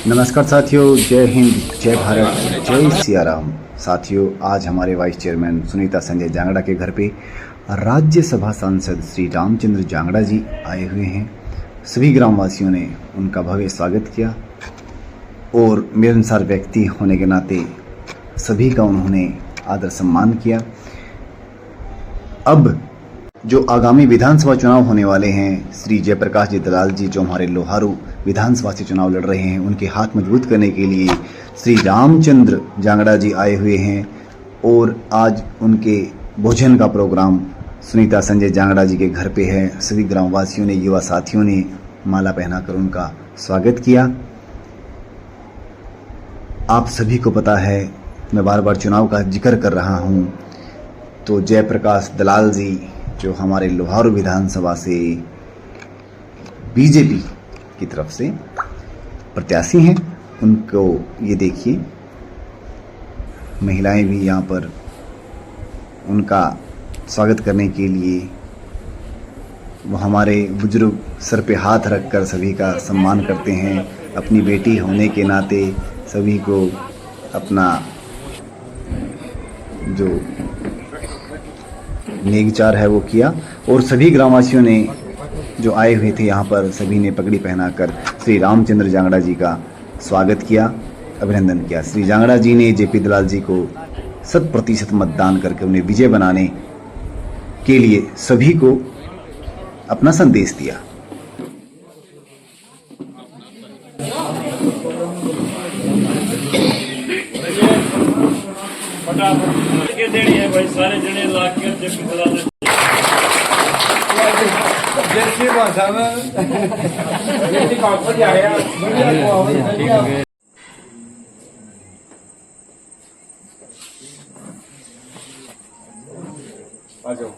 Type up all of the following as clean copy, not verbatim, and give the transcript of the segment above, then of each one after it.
नमस्कार साथियों, जय हिंद, जय भारत, जय सिया राम। साथियों, आज हमारे वाइस चेयरमैन सुनीता संजय जांगड़ा के घर पे राज्यसभा सांसद श्री रामचंद्र जांगड़ा जी आए हुए हैं। सभी ग्रामवासियों ने उनका भव्य स्वागत किया और मिलनसार व्यक्ति होने के नाते सभी का उन्होंने आदर सम्मान किया। अब जो आगामी विधानसभा चुनाव होने वाले हैं, श्री जयप्रकाश जी दलाल जी जो हमारे लोहारू विधानसभा से चुनाव लड़ रहे हैं, उनके हाथ मजबूत करने के लिए श्री रामचंद्र जांगड़ा जी आए हुए हैं और आज उनके भोजन का प्रोग्राम सुनीता संजय जांगड़ा जी के घर पे है। सभी ग्रामवासियों ने, युवा साथियों ने माला पहनाकर उनका स्वागत किया। आप सभी को पता है, मैं बार बार चुनाव का जिक्र कर रहा हूं, तो जयप्रकाश दलाल जी जो हमारे लोहारू विधानसभा से बीजेपी की तरफ से प्रत्याशी हैं, उनको ये देखिए, महिलाएं भी यहाँ पर उनका स्वागत करने के लिए, वो हमारे बुजुर्ग सर पे हाथ रखकर सभी का सम्मान करते हैं। अपनी बेटी होने के नाते सभी को अपना जो नेक विचार है वो किया और सभी ग्रामवासियों ने जो आए हुए थे यहाँ पर, सभी ने पगड़ी पहनाकर श्री रामचंद्र जांगड़ा जी का स्वागत किया, अभिनंदन किया। श्री जांगड़ा जी ने जेपी दलाल जी को 100% मतदान करके उन्हें विजय बनाने के लिए सभी को अपना संदेश दिया। देनी है भाई, सारे जने लाख के जेपी दलाल जैसी भाषा में जैसी कागज आ गया आ जाओ,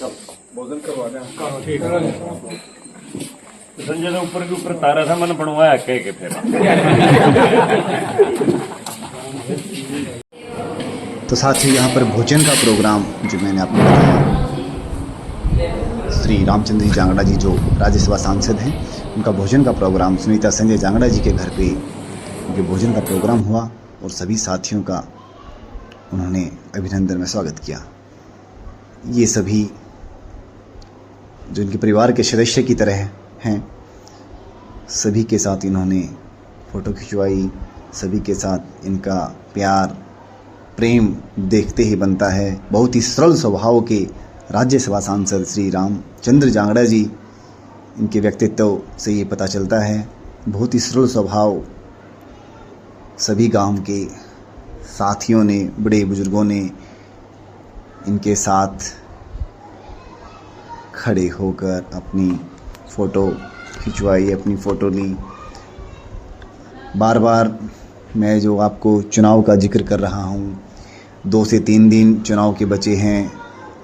सब भोजन करवा दें। ठीक है, संजय ने ऊपर के ऊपर तारा था, मैंने बनवाया कह के फिर। तो साथ ही यहाँ पर भोजन का प्रोग्राम जो मैंने आपको बताया, श्री रामचंद्र जांगड़ा जी जो राज्यसभा सांसद हैं, उनका भोजन का प्रोग्राम सुनीता संजय जांगड़ा जी के घर पे उनके भोजन का प्रोग्राम हुआ और सभी साथियों का उन्होंने अभिनंदन में स्वागत किया। ये सभी जो इनके परिवार के सदस्य की तरह हैं, सभी के साथ इन्होंने फ़ोटो खिंचवाई। सभी के साथ इनका प्यार प्रेम देखते ही बनता है। बहुत ही सरल स्वभाव के राज्यसभा सांसद श्री रामचंद्र जांगड़ा जी, इनके व्यक्तित्व से ये पता चलता है, बहुत ही सरल स्वभाव। सभी गांव के साथियों ने, बड़े बुजुर्गों ने इनके साथ खड़े होकर अपनी फ़ोटो खिंचवाई, अपनी फ़ोटो ली। बार बार मैं जो आपको चुनाव का जिक्र कर रहा हूँ, 2 से 3 दिन चुनाव के बचे हैं,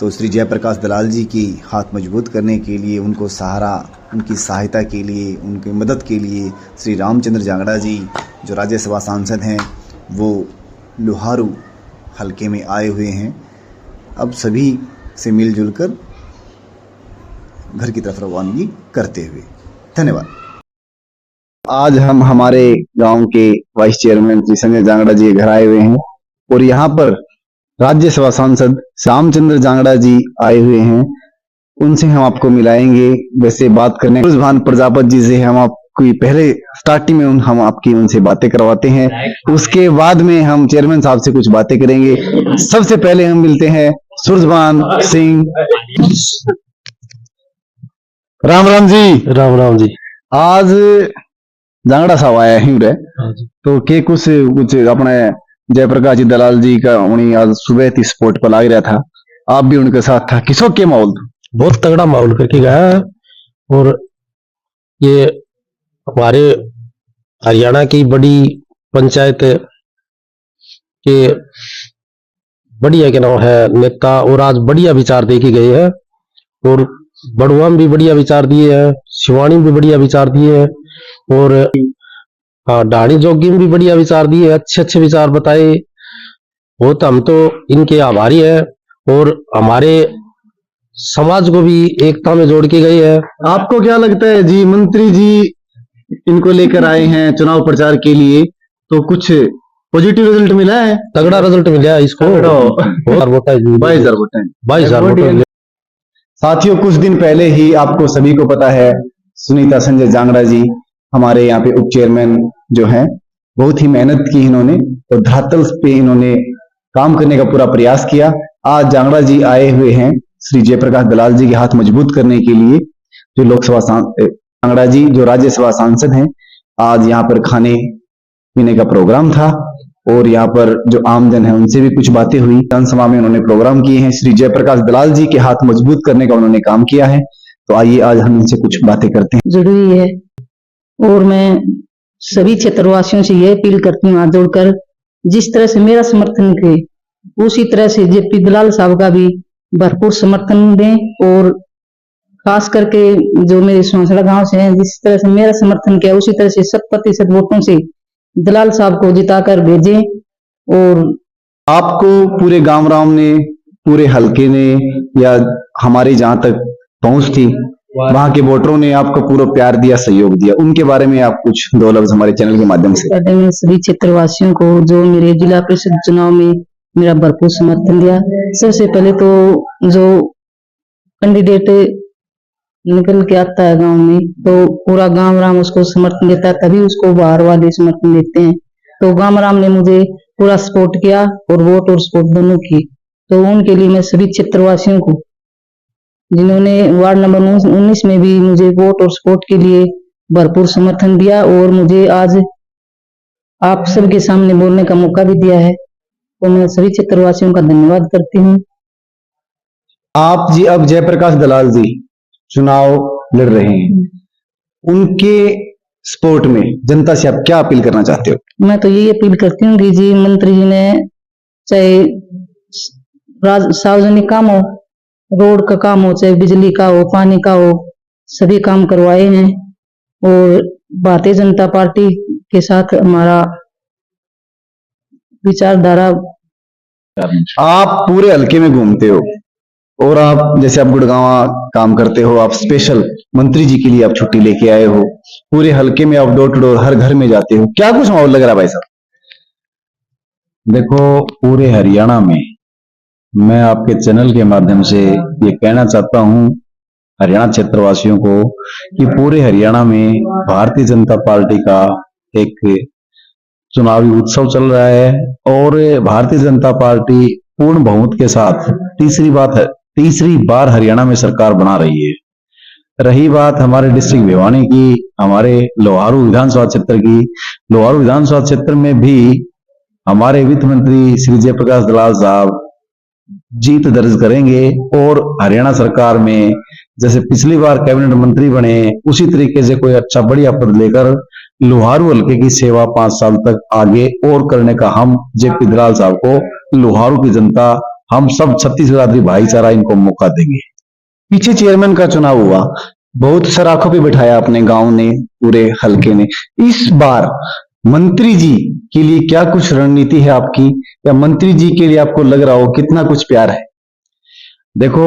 तो श्री जयप्रकाश दलाल जी की हाथ मजबूत करने के लिए, उनको सहारा, उनकी सहायता के लिए, उनकी मदद के लिए श्री रामचंद्र जांगड़ा जी जो राज्यसभा सांसद हैं, वो लोहारू हलके में आए हुए हैं। अब सभी से मिलजुल कर घर की तरफ रवानगी करते हुए। धन्यवाद। आज हम हमारे गांव के वाइस चेयरमैन श्री संजय जांगड़ा जी घर आए हुए हैं और यहाँ पर राज्यसभा सांसद रामचंद्र जांगड़ा जी आए हुए हैं। उनसे हम आपको मिलाएंगे। वैसे बात करने भान प्रजापति जी से हम आपकी पहले स्टार्टिंग में हम आपकी उनसे बातें करवाते हैं, उसके बाद में हम चेयरमैन साहब से कुछ बातें करेंगे। सबसे पहले हम मिलते हैं सूरजभान सिंह। राम राम जी। राम राम जी। आज जांगड़ा साहब आया ही रे, तो के कुछ अपने जयप्रकाश जी दलाल जी का उन्हीं आज सुबह थी स्पोर्ट पर लग रहा था, आप भी उनके साथ था, किसो के माहौल था? बहुत तगड़ा माहौल करके गया है। और ये हमारे हरियाणा की बड़ी पंचायत के बढ़िया के नाम है नेता, और आज बढ़िया विचार दे के गए हैं। और बड़ुआ में भी बढ़िया विचार दिए हैं, शिवानी में भी बढ़िया विचार दिए हैं, और ढाणी जोगी में भी बढ़िया विचार दिए, अच्छे अच्छे विचार बताए। बहुत हम तो इनके आभारी है, और हमारे समाज को भी एकता में जोड़ के गई है। आपको क्या लगता है जी, मंत्री जी इनको लेकर आए हैं चुनाव प्रचार के लिए, तो कुछ पॉजिटिव रिजल्ट मिला है? तगड़ा रिजल्ट मिला है इसको। 22,000 वोट हैं। 22,000 वोट हैं। साथियों, कुछ दिन पहले ही आपको सभी को पता है, सुनीता संजय जांगड़ा जी हमारे यहाँ पे उप चेयरमैन जो हैं, बहुत ही मेहनत की इन्होंने और धरातल पे इन्होंने काम करने का पूरा प्रयास किया। आज जांगड़ा जी आए हुए हैं श्री जयप्रकाश दलाल जी के हाथ मजबूत करने के लिए। जो लोकसभा जांगड़ा जी जो राज्यसभा सांसद हैं, आज यहाँ पर खाने पीने का प्रोग्राम था और यहाँ पर जो आमजन है उनसे भी कुछ बातें हुई। विधानसभा में उन्होंने प्रोग्राम किए हैं, श्री जयप्रकाश दलाल जी के हाथ मजबूत करने का उन्होंने काम किया है। तो आइए आज हम इनसे कुछ बातें करते हैं। जरूरी है और मैं सभी क्षेत्रवासियों से यह अपील करती हूँ हाथ जोड़कर, जिस तरह से मेरा समर्थन किए उसी तरह से जेपी दलाल साहब का भी भरपूर समर्थन दें और खास करके जो मेरे सुहासड़ा गांव से हैं, जिस तरह से मेरा समर्थन किया उसी तरह से 100% वोटों से दलाल साहब को जिताकर भेजें। और आपको पूरे गांव राम ने, पूरे हलके ने या हमारी जहां तक पहुंच थी वहां के वोटरों ने आपको पूरा प्यार दिया, सहयोग दिया, उनके बारे में आप कुछ दो लफ्ज हमारे चैनल के माध्यम से। सभी क्षेत्रवासियों को जो मेरे जिला परिषद चुनाव में मेरा भरपूर समर्थन दिया। सबसे पहले तो जो कैंडिडेट निकल के आता है गांव में, तो पूरा गांव राम उसको समर्थन देता है, तभी उसको बाहर वाले समर्थन देते हैं। तो गांव राम ने मुझे पूरा सपोर्ट किया और वोट और सपोर्ट दोनों की। तो उनके लिए मैं सभी क्षेत्रवासियों को, जिन्होंने वार्ड नंबर 19 में भी मुझे वोट और सपोर्ट के लिए भरपूर समर्थन दिया और मुझे आज आप सबके सामने बोलने का मौका भी दिया है, तो मैं सभी क्षेत्रवासियों का धन्यवाद करती हूँ। आप जी अब जयप्रकाश दलाल जी चुनाव लड़ रहे हैं, उनके सपोर्ट में जनता से आप क्या अपील करना चाहते हो? मैं तो यही अपील करती हूँ कि जी मंत्री जी ने चाहे सार्वजनिक काम हो, रोड का काम हो, चाहे बिजली का हो, पानी का हो, सभी काम करवाए हैं और भारतीय जनता पार्टी के साथ हमारा विचारधारा। आप पूरे हलके में घूमते हो और आप जैसे आप गुड़गांव काम करते हो, आप स्पेशल मंत्री जी के लिए आप छुट्टी लेके आए हो, पूरे हलके में आप डोर टू डोर हर घर में जाते हो, क्या कुछ माहौल लग रहा है भाई साहब? देखो, पूरे हरियाणा में मैं आपके चैनल के माध्यम से ये कहना चाहता हूं हरियाणा क्षेत्रवासियों को कि पूरे हरियाणा में भारतीय जनता पार्टी का एक चुनावी उत्सव चल रहा है और भारतीय जनता पार्टी पूर्ण बहुमत के साथ तीसरी बार हरियाणा में सरकार बना रही है। रही बात हमारे डिस्ट्रिक्ट भिवानी की, हमारे लोहारू विधानसभा क्षेत्र की, लोहारू विधानसभा क्षेत्र में भी हमारे वित्त मंत्री श्री जयप्रकाश दलाल साहब जीत दर्ज करेंगे और हरियाणा सरकार में जैसे पिछली बार कैबिनेट मंत्री बने उसी तरीके से कोई अच्छा बढ़िया पद लेकर लोहारू हल्के की सेवा 5 साल तक आगे और करने का हम जेपी दलाल साहब को, लोहारू की जनता, हम सब छत्तीसगढ़ी भाईचारा इनको मौका देंगे। पीछे चेयरमैन का चुनाव हुआ, बहुत सराखों पे बिठाया अपने गांव ने, पूरे हलके ने। इस बार मंत्री जी के लिए क्या कुछ रणनीति है आपकी, या मंत्री जी के लिए आपको लग रहा हो कितना कुछ प्यार है? देखो,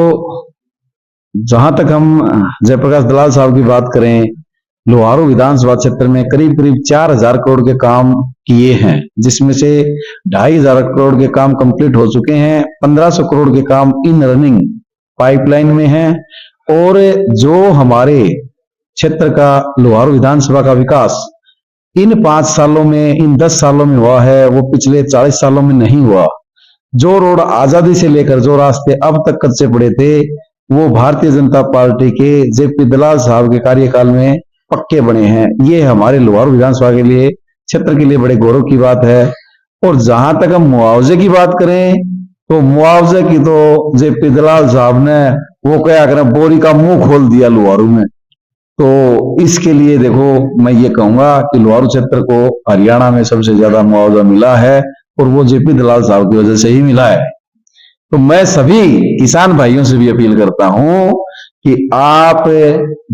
जहां तक हम जयप्रकाश दलाल साहब की बात करें, लोहारू विधानसभा क्षेत्र में करीब करीब 4,000 करोड़ के काम किए हैं, जिसमें से 2,500 करोड़ के काम कंप्लीट हो चुके हैं, 1,500 करोड़ के काम इन रनिंग पाइपलाइन में हैं। और जो हमारे क्षेत्र का लोहारू विधानसभा का विकास इन 5 सालों में, इन 10 सालों में हुआ है, वो पिछले 40 सालों में नहीं हुआ। जो रोड आजादी से लेकर जो रास्ते अब तक कच्चे पड़े थे, वो भारतीय जनता पार्टी के जेपी दलाल साहब के कार्यकाल में पक्के बने हैं। ये हमारे लोहारू विधानसभा के लिए, क्षेत्र के लिए बड़े गौरव की बात है। और जहां तक हम मुआवजे की बात करें, तो मुआवजे की तो जेपी दलाल साहब ने वो क्या करें, बोरी का मुंह खोल दिया लोहारू में। तो इसके लिए देखो, मैं ये कहूंगा कि लोहारू क्षेत्र को हरियाणा में सबसे ज्यादा मुआवजा मिला है और वो जेपी दलाल साहब की वजह से ही मिला है। तो मैं सभी किसान भाइयों से भी अपील करता हूं कि आप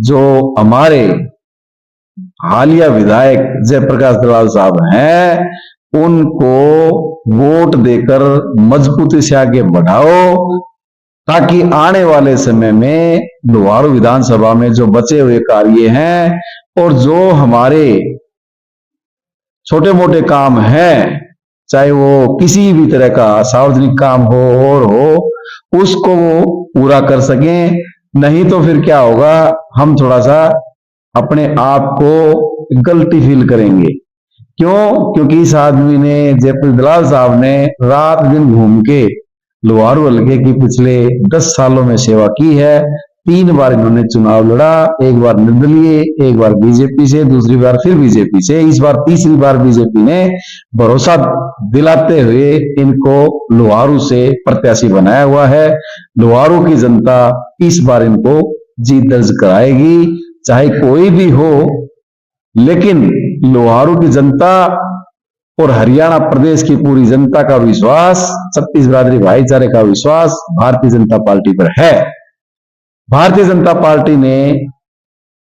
जो हमारे हालिया विधायक जयप्रकाश दलाल साहब हैं, उनको वोट देकर मजबूती से आगे बढ़ाओ, ताकि आने वाले समय में लोहारू विधानसभा में जो बचे हुए कार्य हैं और जो हमारे छोटे मोटे काम हैं, चाहे वो किसी भी तरह का सार्वजनिक काम हो और हो, उसको वो पूरा कर सकें। नहीं तो फिर क्या होगा, हम थोड़ा सा अपने आप को गलती फील करेंगे। क्यों? क्योंकि इस आदमी ने, जयप्रकाश दलाल साहब ने रात दिन घूम के लोहारू हल्के की पिछले 10 सालों में सेवा की है। 3 बार इन्होंने चुनाव लड़ा, एक बार निर्दलीय, एक बार बीजेपी से, दूसरी बार फिर बीजेपी से, इस बार तीसरी बार बीजेपी ने भरोसा दिलाते हुए इनको लोहारू से प्रत्याशी बनाया हुआ है। लोहारू की जनता इस बार इनको जीत दर्ज कराएगी, चाहे कोई भी हो। लेकिन लोहारू की जनता और हरियाणा प्रदेश की पूरी जनता का विश्वास, छत्तीस बिरादरी भाईचारे का विश्वास भारतीय जनता पार्टी पर है। भारतीय जनता पार्टी ने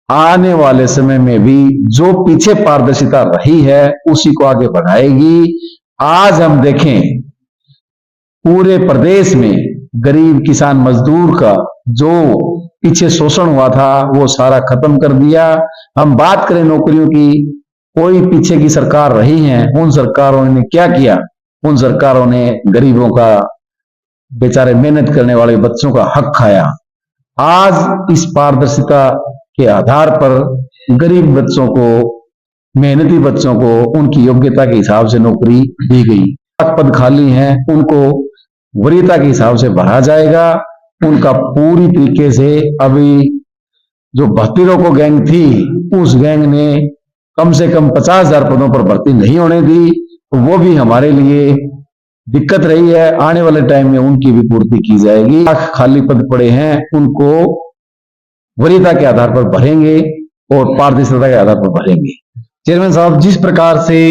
आने वाले समय में भी जो पीछे पारदर्शिता रही है उसी को आगे बढ़ाएगी। आज हम देखें, पूरे प्रदेश में गरीब किसान मजदूर का जो पीछे शोषण हुआ था वो सारा खत्म कर दिया। हम बात करें नौकरियों की, कोई पीछे की सरकार रही है, उन सरकारों ने क्या किया? उन सरकारों ने गरीबों का, बेचारे मेहनत करने वाले बच्चों का हक खाया। आज इस पारदर्शिता के आधार पर गरीब बच्चों को, मेहनती बच्चों को उनकी योग्यता के हिसाब से नौकरी दी गई। पद खाली हैं, उनको वरीयता के हिसाब से भरा जाएगा। उनका पूरी तरीके से, अभी जो भर्ती रोको गैंग थी, उस गैंग ने कम से कम 50,000 पदों पर भर्ती नहीं होने दी, तो वो भी हमारे लिए दिक्कत रही है। आने वाले टाइम में उनकी भी पूर्ति की जाएगी। खाली पद पड़े हैं, उनको वरीयता के आधार पर भरेंगे और पारदर्शिता के आधार पर भरेंगे। चेयरमैन साहब, जिस प्रकार से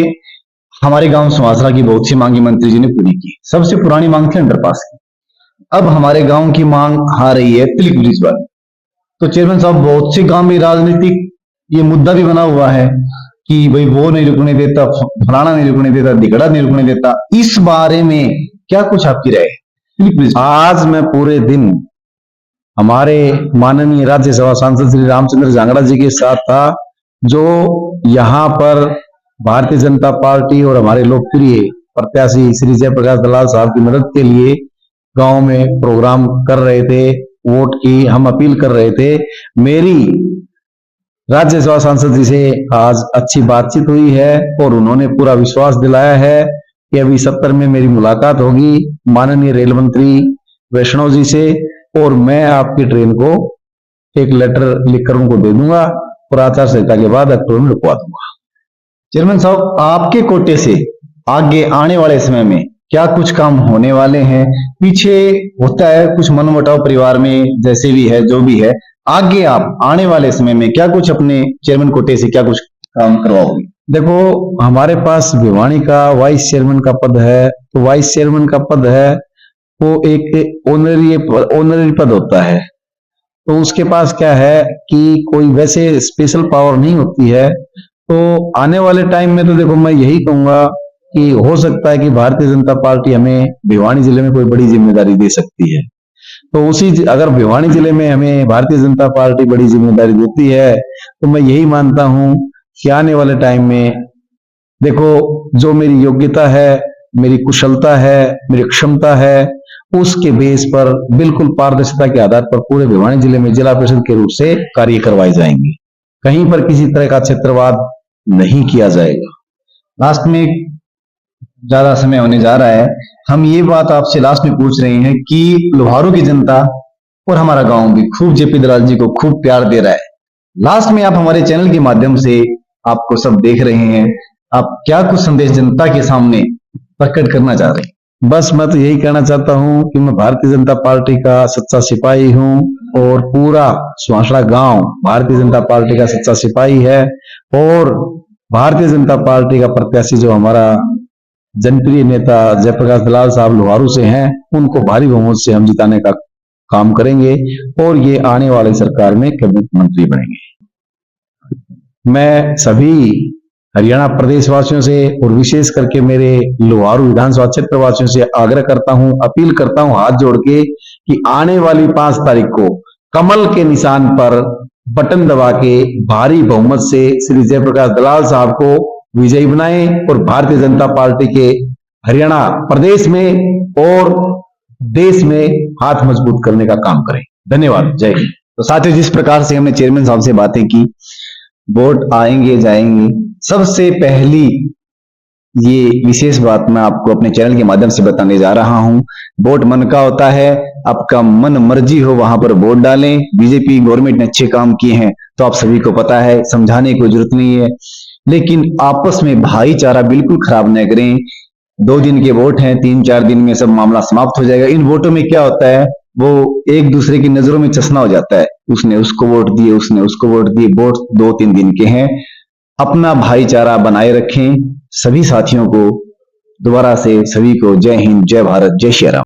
हमारे गांव सुवासरा की बहुत सी मांगी मंत्री जी ने पूरी की, सबसे पुरानी मांग थी अंडरपास की। अब हमारे गांव की मांग आ रही है तिलक ब्रिज वाली। तो चेयरमैन साहब, बहुत से गांव में राजनीतिक ये मुद्दा भी बना हुआ है कि भाई वो नहीं रुकने देता, फलाना नहीं रुकने देता, दिगड़ा नहीं रुकने देता। इस बारे में क्या कुछ आपकी राय है? आज मैं पूरे दिन हमारे माननीय राज्यसभा सांसद श्री रामचंद्र जांगड़ा जी के साथ था, जो यहाँ पर भारतीय जनता पार्टी और हमारे लोकप्रिय प्रत्याशी श्री जयप्रकाश दलाल साहब की मदद के लिए गांव में प्रोग्राम कर रहे थे। वोट की हम अपील कर रहे थे। मेरी राज्यसभा सांसद जी से आज अच्छी बातचीत हुई है और उन्होंने पूरा विश्वास दिलाया है कि अभी 70 में मेरी मुलाकात होगी माननीय रेल मंत्री वैष्णव जी से, और मैं आपकी ट्रेन को एक लेटर लिखकर उनको दे दूंगा और आचार संहिता के बाद अक्टूबर में रुकवा दूंगा। चेयरमैन साहब, आपके कोटे से आगे आने वाले समय में क्या कुछ काम होने वाले हैं? पीछे होता है कुछ मनमुटाव परिवार में, जैसे भी है, जो भी है, आगे आप आने वाले समय में क्या कुछ अपने चेयरमैन कोटे से क्या कुछ काम करवाओगे? देखो, हमारे पास भिवानी का वाइस चेयरमैन का पद है। तो वाइस चेयरमैन का पद है वो एक ऑनररी पद होता है। तो उसके पास क्या है कि कोई वैसे स्पेशल पावर नहीं होती है। तो आने वाले टाइम में तो देखो, मैं यही कहूंगा कि हो सकता है कि भारतीय जनता पार्टी हमें भिवानी जिले में कोई बड़ी जिम्मेदारी दे सकती है। तो अगर भिवानी जिले में हमें भारतीय जनता पार्टी बड़ी जिम्मेदारी देती है, तो मैं यही मानता हूं कि आने वाले टाइम में देखो, जो मेरी योग्यता है, मेरी कुशलता है, मेरी क्षमता है, उसके बेस पर बिल्कुल पारदर्शिता के आधार पर पूरे भिवानी जिले में जिला परिषद के रूप से कार्य करवाए जाएंगे। कहीं पर किसी तरह का क्षेत्रवाद नहीं किया जाएगा। लास्ट में ज्यादा समय होने जा रहा है, हम ये बात आपसे लास्ट में पूछ रहे हैं कि लोहारू की जनता और हमारा गांव भी खूब जेपी दलाल जी को खूब प्यार दे रहा है। लास्ट में आप हमारे चैनल के माध्यम से, आपको सब देख रहे हैं, आप क्या कुछ संदेश जनता के सामने प्रकट करना चाह रहे हैं? बस मैं तो यही कहना चाहता हूं कि मैं भारतीय जनता पार्टी का सच्चा सिपाही हूं और पूरा सुहासड़ा गांव भारतीय जनता पार्टी का सच्चा सिपाही है। और भारतीय जनता पार्टी का प्रत्याशी जो हमारा जनप्रिय नेता जयप्रकाश दलाल साहब लोहारू से हैं, उनको भारी बहुमत से हम जिताने का काम करेंगे और ये आने वाली सरकार में कैबिनेट मंत्री बनेंगे। मैं सभी हरियाणा प्रदेश वासियों से और विशेष करके मेरे लोहारू विधानसभा क्षेत्र वासियों से आग्रह करता हूं, अपील करता हूं हाथ जोड़ के कि आने वाली 5 तारीख को कमल के निशान पर बटन दबा के भारी बहुमत से श्री जयप्रकाश दलाल साहब को विजयी बनाएं और भारतीय जनता पार्टी के हरियाणा प्रदेश में और देश में हाथ मजबूत करने का काम करें। धन्यवाद। जय हिंद। तो साथियों, जिस प्रकार से हमने चेयरमैन साहब से बातें की, वोट आएंगे जाएंगे, सबसे पहली ये विशेष बात मैं आपको अपने चैनल के माध्यम से बताने जा रहा हूं। वोट मन का होता है, आपका मन मर्जी हो वहां पर वोट डालें। बीजेपी गवर्नमेंट ने अच्छे काम किए हैं तो आप सभी को पता है, समझाने की जरूरत नहीं है, लेकिन आपस में भाईचारा बिल्कुल खराब न करें। 2 दिन के वोट हैं, 3-4 दिन में सब मामला समाप्त हो जाएगा। इन वोटों में क्या होता है, वो एक दूसरे की नजरों में चश्मा हो जाता है। उसने उसको वोट दिए, उसने उसको वोट दिए। वोट 2-3 दिन के हैं। अपना भाईचारा बनाए रखें। सभी साथियों को दोबारा से सभी को जय हिंद, जय भारत, जय श्री राम।